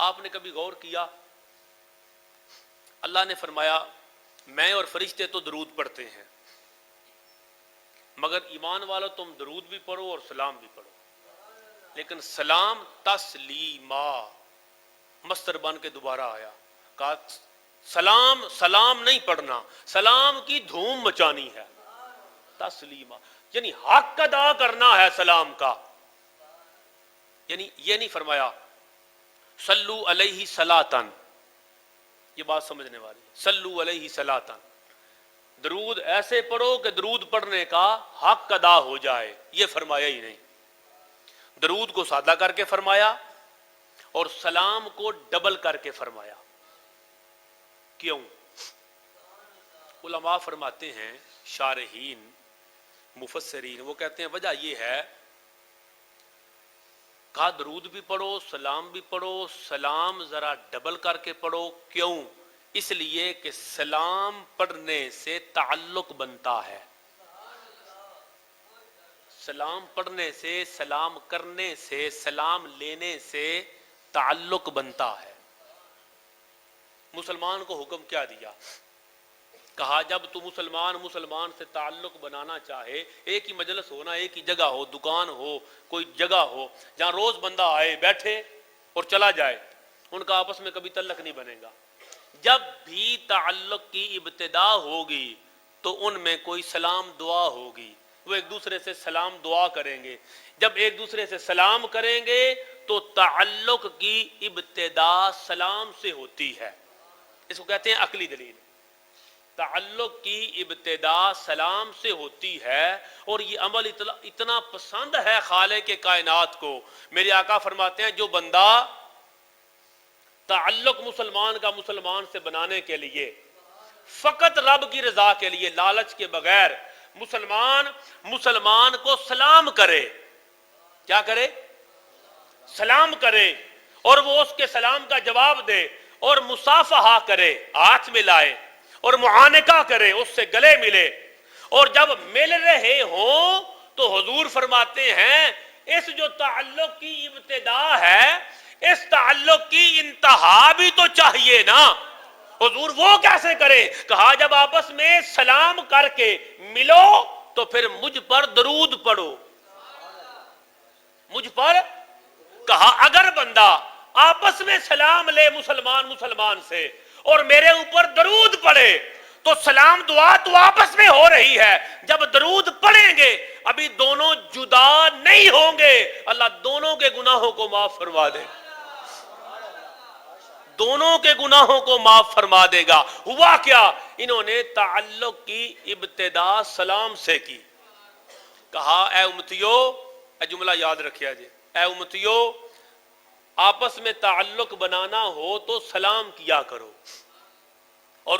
آپ نے کبھی غور کیا؟ اللہ نے فرمایا میں اور فرشتے تو درود پڑھتے ہیں، مگر ایمان والو تم درود بھی پڑھو اور سلام بھی پڑھو، لیکن سلام تسلیما مصدر بن کے دوبارہ آیا، کہا سلام سلام نہیں پڑھنا، سلام کی دھوم مچانی ہے، تسلیما یعنی حق ادا کرنا ہے سلام کا، یعنی یہ نہیں فرمایا صلو علیہ صلاتن، یہ بات سمجھنے والی ہے، صلو علیہ صلاتن، درود ایسے پڑھو کہ درود پڑھنے کا حق ادا ہو جائے، یہ فرمایا ہی نہیں، درود کو سادہ کر کے فرمایا اور سلام کو ڈبل کر کے فرمایا۔ کیوں؟ علماء فرماتے ہیں، شارحین مفسرین وہ کہتے ہیں وجہ یہ ہے، کہا درود بھی پڑھو سلام بھی پڑھو، سلام ذرا ڈبل کر کے پڑھو، کیوں؟ اس لیے کہ سلام پڑھنے سے تعلق بنتا ہے، سلام پڑھنے سے، سلام کرنے سے، سلام لینے سے تعلق بنتا ہے۔ مسلمان کو حکم کیا دیا؟ کہا جب تو مسلمان سے تعلق بنانا چاہے، ایک ہی مجلس ہونا، ایک ہی جگہ ہو، دکان ہو، کوئی جگہ ہو جہاں روز بندہ آئے بیٹھے اور چلا جائے، ان کا آپس میں کبھی تعلق نہیں بنے گا۔ جب بھی تعلق کی ابتدا ہوگی تو ان میں کوئی سلام دعا ہوگی، وہ ایک دوسرے سے سلام دعا کریں گے، جب ایک دوسرے سے سلام کریں گے تو تعلق کی ابتدا سلام سے ہوتی ہے، اس کو کہتے ہیں عقلی دلیل، تعلق کی ابتدا سلام سے ہوتی ہے، اور یہ عمل اتنا پسند ہے خالق کائنات کو، میرے آقا فرماتے ہیں جو بندہ تعلق مسلمان کا مسلمان سے بنانے کے لیے فقط رب کی رضا کے لیے لالچ کے بغیر مسلمان کو سلام کرے، کیا کرے؟ سلام کرے، اور وہ اس کے سلام کا جواب دے اور مصافحہ کرے، ہاتھ ملائے اور معانقہ کرے، اس سے گلے ملے، اور جب مل رہے ہوں تو حضور فرماتے ہیں اس جو تعلق کی ابتدا ہے اس تعلق کی انتہا بھی تو چاہیے نا۔ حضور وہ کیسے کرے؟ کہا جب آپس میں سلام کر کے ملو تو پھر مجھ پر درود پڑھو، مجھ پر، کہا اگر بندہ آپس میں سلام لے مسلمان سے اور میرے اوپر درود پڑھے تو سلام دعا تو آپس میں ہو رہی ہے، جب درود پڑھیں گے ابھی دونوں جدا نہیں ہوں گے، اللہ دونوں کے گناہوں کو معاف فرما دے، دونوں کے گناہوں کو معاف فرما دے گا۔ ہوا کیا؟ انہوں نے تعلق کی ابتدا سلام سے کی، کہا اے امتیو، اے جملہ یاد رکھیا جی، اے امتیو آپس میں تعلق بنانا ہو تو سلام کیا کرو، اور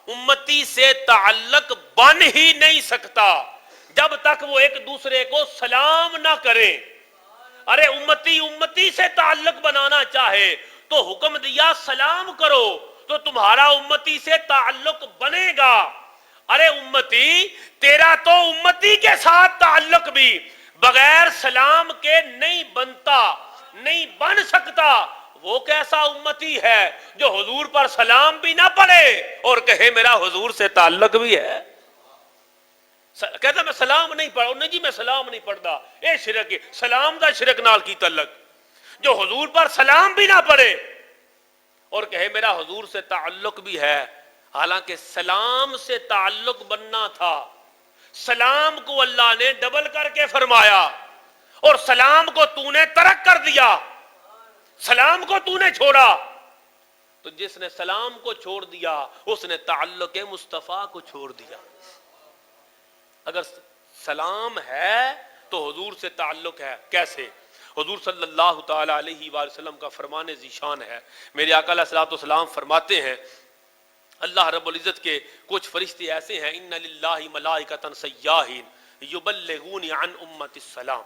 امتی سے تعلق بن ہی نہیں سکتا جب تک وہ ایک دوسرے کو سلام نہ کرے۔ ارے امتی سے تعلق بنانا چاہے تو حکم دیا سلام کرو تو تمہارا امتی سے تعلق بنے گا۔ ارے امتی، تیرا تو امتی کے ساتھ تعلق بھی بغیر سلام کے نہیں بنتا، نہیں بن سکتا۔ وہ کیسا امتی ہے جو حضور پر سلام بھی نہ پڑھے اور کہے میرا حضور سے تعلق بھی ہے؟ کہتا میں سلام نہیں پڑھا، نہیں جی میں سلام نہیں پڑھتا، اے شرک، سلام دا شرک نال کی تعلق، جو حضور پر سلام بھی نہ پڑھے اور کہے میرا حضور سے تعلق بھی ہے، حالانکہ سلام سے تعلق بننا تھا، سلام کو اللہ نے ڈبل کر کے فرمایا اور سلام کو تو نے ترک کر دیا، سلام کو تو نے چھوڑا، تو جس نے سلام کو چھوڑ دیا اس نے تعلق مصطفیٰ کو چھوڑ دیا۔ اگر سلام ہے تو حضور سے تعلق ہے، کیسے؟ حضور صلی اللہ تعالی علیہ وآلہ وسلم کا فرمان ذیشان ہے، میرے آقا علیہ الصلوۃ والسلام فرماتے ہیں اللہ رب العزت کے کچھ فرشتے ایسے ہیں، ان للہ ملائکۃ سیاحین یبلغون عن امت السلام،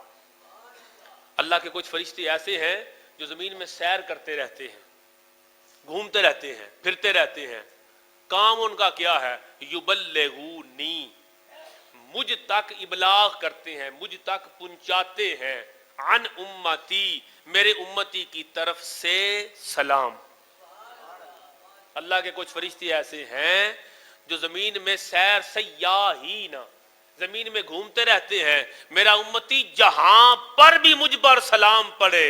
اللہ کے کچھ فرشتے ایسے ہیں جو زمین میں سیر کرتے رہتے ہیں، گھومتے رہتے ہیں، پھرتے رہتے ہیں، کام ان کا کیا ہے؟ یبلغونی، مجھ تک ابلاغ کرتے ہیں، مجھ تک پہنچاتے ہیں عن امتی، میرے امتی کی طرف سے سلام۔ اللہ کے کچھ فرشتے ایسے ہیں جو زمین میں سیر سیاحین، زمین میں گھومتے رہتے ہیں، میرا امتی جہاں پر بھی مجھ پر سلام پڑے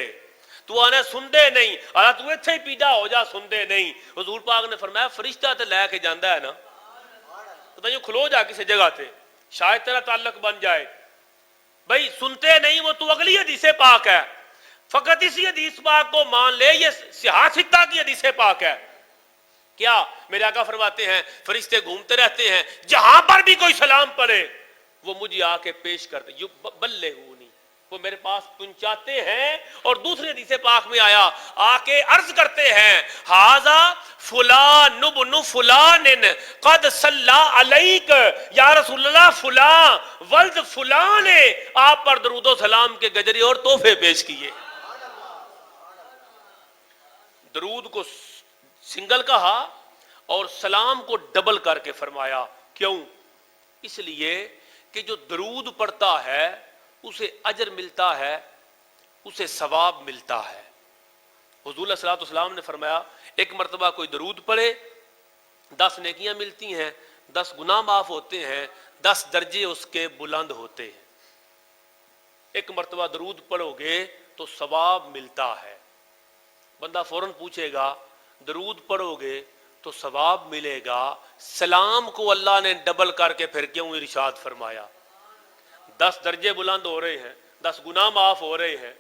تو آنے سندے نہیں، آنا تو اتھے ہی پیدا ہو جا سندے نہیں۔ حضور پاک نے فرمایا فرشتہ تے لے کے جاندہ ہے نا، تو یوں کھلو جا کسی جگہ تھے شاید تیرا تعلق بن جائے۔ بھئی سنتے نہیں وہ تو اگلی حدیث پاک ہے، فقط اسی حدیث پاک کو مان لے، یہ سیاستہ کی حدیث پاک ہے۔ کیا میرے آقا فرماتے ہیں فرشتے گھومتے رہتے ہیں، جہاں پر بھی کوئی سلام پڑے وہ مجھے آ کے پیش کرتے، بلغونی، وہ میرے پاس پہنچاتے ہیں۔ اور دوسری حدیث پاک میں آیا آ کے عرض کرتے ہیں ھذا فلان ابن فلان قد صلی علیک، یا رسول اللہ فلاں ولد فلاں نے آپ پر درود و سلام کے گجری اور تحفے پیش کیے۔ درود کو سنگل کہا اور سلام کو ڈبل کر کے فرمایا، کیوں؟ اس لیے کہ جو درود پڑھتا ہے اسے اجر ملتا ہے، اسے ثواب ملتا ہے۔ حضور صلی اللہ علیہ وسلم نے فرمایا ایک مرتبہ کوئی درود پڑھے 10 نیکیاں ملتی ہیں، 10 گناہ معاف ہوتے ہیں، 10 درجے اس کے بلند ہوتے ہیں۔ ایک مرتبہ درود پڑھو گے تو ثواب ملتا ہے۔ بندہ فوراً پوچھے گا درود پڑھو گے تو ثواب ملے گا، سلام کو اللہ نے ڈبل کر کے پھر کیوں ارشاد فرمایا؟ 10 درجے بلند ہو رہے ہیں، 10 گناہ معاف ہو رہے ہیں،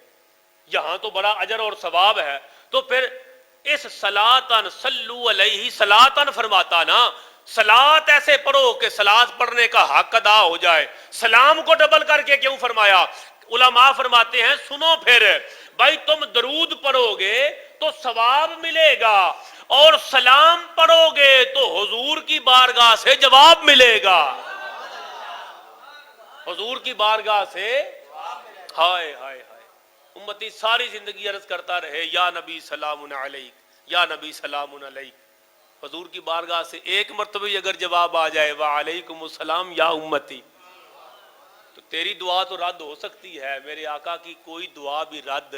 یہاں تو بڑا اجر اور ثواب ہے، تو پھر اس صلاۃً صلو علیہ صلاۃً فرماتا نا، صلاۃ ایسے پڑھو کہ صلاۃ پڑھنے کا حق ادا ہو جائے، سلام کو ڈبل کر کے کیوں فرمایا؟ علماء فرماتے ہیں سنو پھر بھائی تم درود پڑھو گے تو ثواب ملے گا، اور سلام پڑھو گے تو حضور کی بارگاہ سے جواب ملے گا، حضور کی بارگاہ سے۔ ہائے ہائے ہائے، امتی ساری زندگی عرض کرتا رہے یا نبی سلام علیک، یا نبی سلام علیک، حضور کی بارگاہ سے ایک مرتبہ اگر جواب آ جائے وعلیکم السلام یا امتی، تو تیری دعا تو رد ہو سکتی ہے، میرے آقا کی کوئی دعا بھی رد۔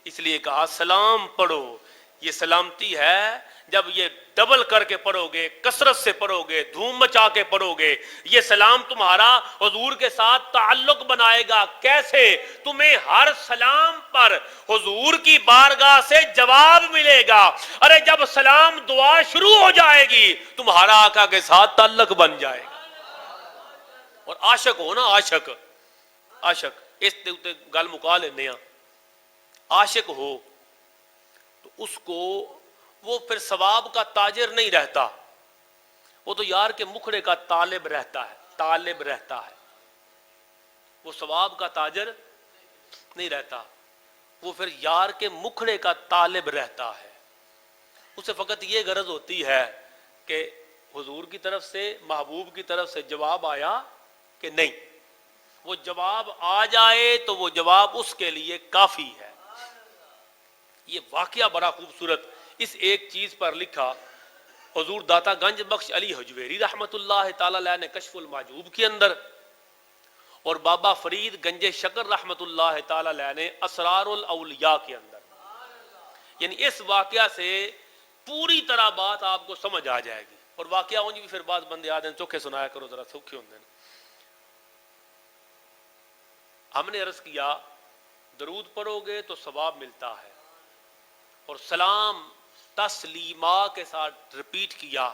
اس لیے کہا سلام پڑھو، یہ سلامتی ہے جب یہ ڈبل کر کے پڑھو گے، کثرت سے پڑھو گے، دھوم مچا کے پڑھو گے، یہ سلام تمہارا حضور کے ساتھ تعلق بنائے گا۔ کیسے؟ تمہیں ہر سلام پر حضور کی بارگاہ سے جواب ملے گا۔ ارے جب سلام دعا شروع ہو جائے گی تمہارا آقا کے ساتھ تعلق بن جائے گا۔ اور عاشق ہو نا، عاشق اس تے گل مکا لینے ہاں، عاشق ہو تو اس کو وہ پھر ثواب کا تاجر نہیں رہتا، وہ تو یار کے مکھڑے کا طالب رہتا ہے، وہ ثواب کا تاجر نہیں رہتا، وہ پھر یار کے مکھڑے کا طالب رہتا ہے۔ اسے فقط یہ غرض ہوتی ہے کہ حضور کی طرف سے، محبوب کی طرف سے جواب آیا کہ نہیں، وہ جواب آ جائے تو وہ جواب اس کے لیے کافی ہے۔ یہ واقعہ بڑا خوبصورت اس ایک چیز پر لکھا حضور داتا گنج بخش علی حجویری رحمت اللہ تعالی علیہ نے کشف المحجوب کے اندر، اور بابا فرید گنج شکر رحمت اللہ تعالی علیہ نے اسرار الاولیاء کے اندر۔ یعنی اس واقعہ سے پوری طرح بات آپ کو سمجھ آ جائے گی، اور واقعہ ہوں جی بھی پھر بعض بندے آدھے چوکھے سنایا کرو ذرا سوکھے ہوں دیں۔ ہم نے عرض کیا درود پڑھو گے تو ثواب ملتا ہے، اور سلام تسلیمہ کے ساتھ ریپیٹ کیا،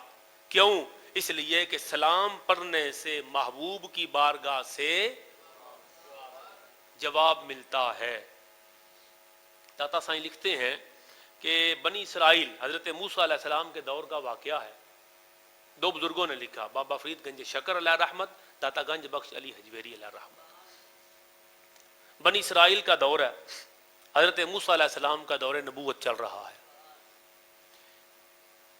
کیوں؟ اس لیے کہ سلام پڑھنے سے محبوب کی بارگاہ سے جواب ملتا ہے۔ داتا سائیں لکھتے ہیں کہ بنی اسرائیل حضرت موسیٰ علیہ السلام کے دور کا واقعہ ہے، 2 بزرگوں نے لکھا، بابا فرید گنج شکر علیہ رحمت، داتا گنج بخش علی حجویری علیہ رحمت۔ بنی اسرائیل کا دور ہے، حضرت موسیٰ علیہ السلام کا دور نبوت چل رہا ہے۔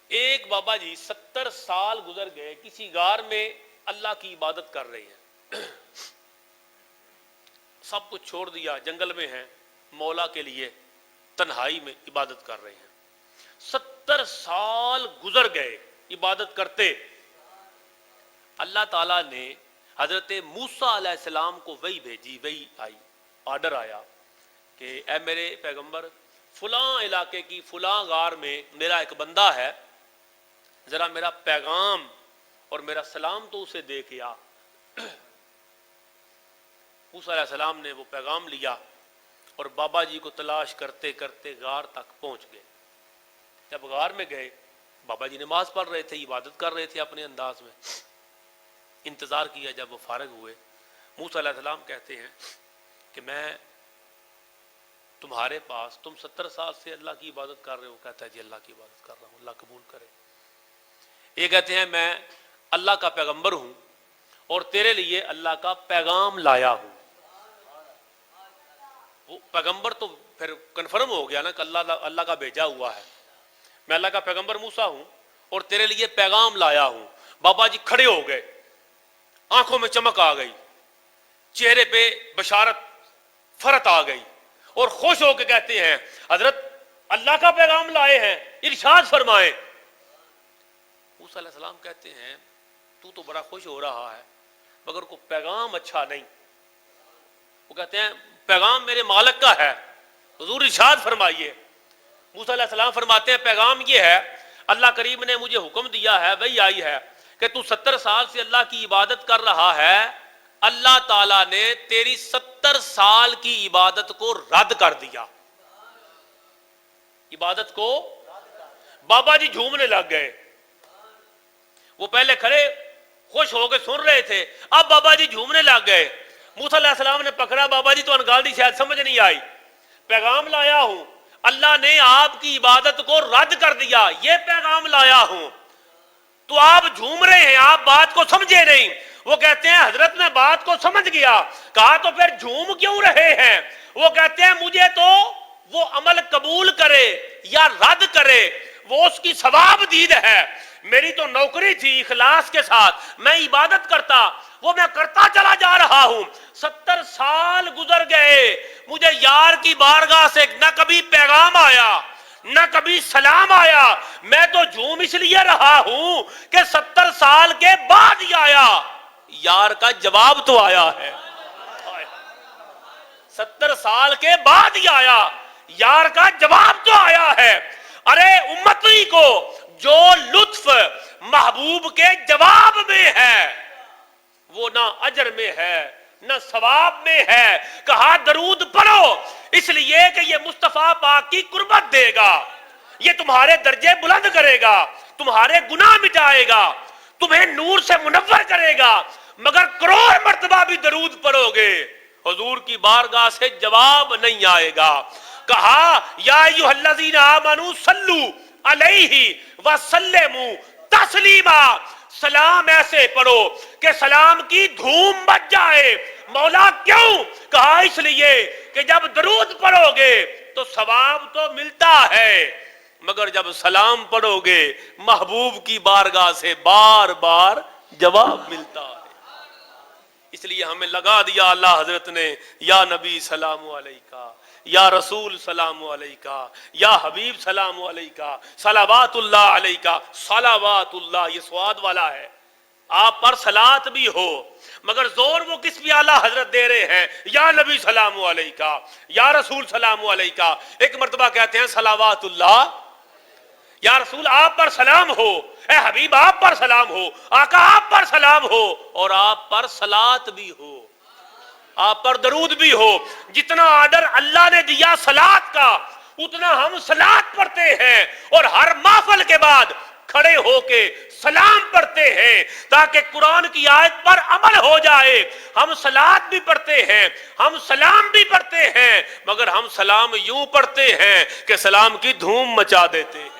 ایک بابا جی 70 سال گزر گئے، کسی غار میں اللہ کی عبادت کر رہے ہیں، سب کچھ چھوڑ دیا، جنگل میں ہیں، مولا کے لیے تنہائی میں عبادت کر رہے ہیں۔ 70 سال گزر گئے عبادت کرتے، اللہ تعالیٰ نے حضرت موسیٰ علیہ السلام کو وحی بھیجی، وحی آئی، آرڈر آیا کہ اے میرے پیغمبر فلاں علاقے کی فلاں غار میں میرا ایک بندہ ہے، ذرا میرا پیغام اور میرا سلام تو اسے دے کے آ۔ موسیٰ علیہ السلام نے وہ پیغام لیا اور بابا جی کو تلاش کرتے کرتے غار تک پہنچ گئے۔ جب غار میں گئے، بابا جی نماز پڑھ رہے تھے، عبادت کر رہے تھے اپنے انداز میں، انتظار کیا۔ جب وہ فارغ ہوئے، موسیٰ علیہ السلام کہتے ہیں کہ میں تمہارے پاس، تم 70 سال سے اللہ کی عبادت کر رہے ہو؟ کہتا ہے جی اللہ کی عبادت کر رہا ہوں، اللہ قبول کرے۔ یہ کہتے ہیں میں اللہ کا پیغمبر ہوں اور تیرے لیے اللہ کا پیغام لایا ہوں۔ وہ پیغمبر تو پھر کنفرم ہو گیا نا کہ اللہ کا بھیجا ہوا ہے۔ میں اللہ کا پیغمبر موسیٰ ہوں اور تیرے لیے پیغام لایا ہوں۔ بابا جی کھڑے ہو گئے، آنکھوں میں چمک آ گئی، چہرے پہ بشارت فرت آ گئی اور خوش ہو کے کہتے ہیں حضرت اللہ کا پیغام لائے ہیں، ارشاد فرمائیں۔ موسیٰ علیہ السلام کہتے ہیں تو بڑا خوش ہو رہا ہے مگر کو پیغام اچھا نہیں۔ وہ کہتے ہیں پیغام میرے مالک کا ہے، حضور ارشاد فرمائیے۔ موسیٰ علیہ السلام فرماتے ہیں پیغام یہ ہے، اللہ کریم نے مجھے حکم دیا ہے، وہی آئی ہے کہ تو 70 سال سے اللہ کی عبادت کر رہا ہے، اللہ تعالیٰ نے تیری 70 سال کی عبادت کو رد کر دیا۔ عبادت کو بابا جی جھومنے لگ گئے۔ وہ پہلے کھڑے خوش ہو کے سن رہے تھے، اب بابا جی جھومنے لگ گئے۔ موسیٰ علیہ السلام نے پکڑا، بابا جی تو انگالڈی شاید سمجھ نہیں آئی، پیغام لایا ہوں، اللہ نے آپ کی عبادت کو رد کر دیا، یہ پیغام لایا ہوں، تو آپ جھوم رہے ہیں، آپ بات کو سمجھے نہیں۔ وہ کہتے ہیں حضرت میں بات کو سمجھ گیا۔ کہا تو پھر جھوم کیوں رہے ہیں؟ وہ کہتے ہیں مجھے تو وہ عمل قبول کرے یا رد کرے وہ اس کی ثواب دید ہے، میری تو نوکری تھی اخلاص کے ساتھ، میں عبادت کرتا، وہ میں کرتا چلا جا رہا ہوں۔ 70 سال گزر گئے، مجھے یار کی بارگاہ سے نہ کبھی پیغام آیا نہ کبھی سلام آیا، میں تو جھوم اس لیے رہا ہوں کہ 70 سال کے بعد ہی آیا، یار کا جواب تو آیا ہے۔ 70 سال کے بعد ہی آیا، یار کا جواب تو آیا ہے۔ ارے امتی کو جو لطف محبوب کے جواب میں ہے وہ نہ اجر میں ہے نہ ثواب میں ہے۔ کہا درود پڑھو اس لیے کہ یہ مصطفیٰ پاک کی قربت دے گا، یہ تمہارے درجے بلند کرے گا، تمہارے گناہ مٹائے گا، تمہیں نور سے منور کرے گا۔ مگر کروڑ مرتبہ بھی درود پڑھو گے حضور کی بارگاہ سے جواب نہیں آئے گا۔ کہا یا ایھا الذین آمنوا صلوا علیہ وسلموا تسلیما، سلام ایسے پڑھو کہ سلام کی دھوم مچ جائے۔ مولا کیوں؟ کہا اس لیے کہ جب درود پڑھو گے تو ثواب تو ملتا ہے، مگر جب سلام پڑھو گے محبوب کی بارگاہ سے بار بار جواب ملتا ہے۔ اس لیے ہمیں لگا دیا اللہ حضرت نے، یا نبی سلام علیکہ، یا رسول سلام علیکہ، یا حبیب سلام علیکہ، صلوات اللہ علیکہ۔ صلوات اللہ یہ سواد والا ہے، آپ پر صلات بھی ہو، مگر زور وہ کس پہ اعلیٰ حضرت دے رہے ہیں؟ یا نبی سلام علیکہ، یا رسول سلام علیکہ۔ ایک مرتبہ کہتے ہیں صلوات اللہ، یا رسول آپ پر سلام ہو، اے حبیب آپ پر سلام ہو، آقا آپ پر سلام ہو، اور آپ پر صلات بھی ہو، آپ پر درود بھی ہو۔ جتنا آرڈر اللہ نے دیا صلات کا اتنا ہم صلات پڑھتے ہیں، اور ہر محفل کے بعد کھڑے ہو کے سلام پڑھتے ہیں تاکہ قرآن کی آیت پر عمل ہو جائے۔ ہم صلات بھی پڑھتے ہیں، ہم سلام بھی پڑھتے ہیں، مگر ہم سلام یوں پڑھتے ہیں کہ سلام کی دھوم مچا دیتے ہیں۔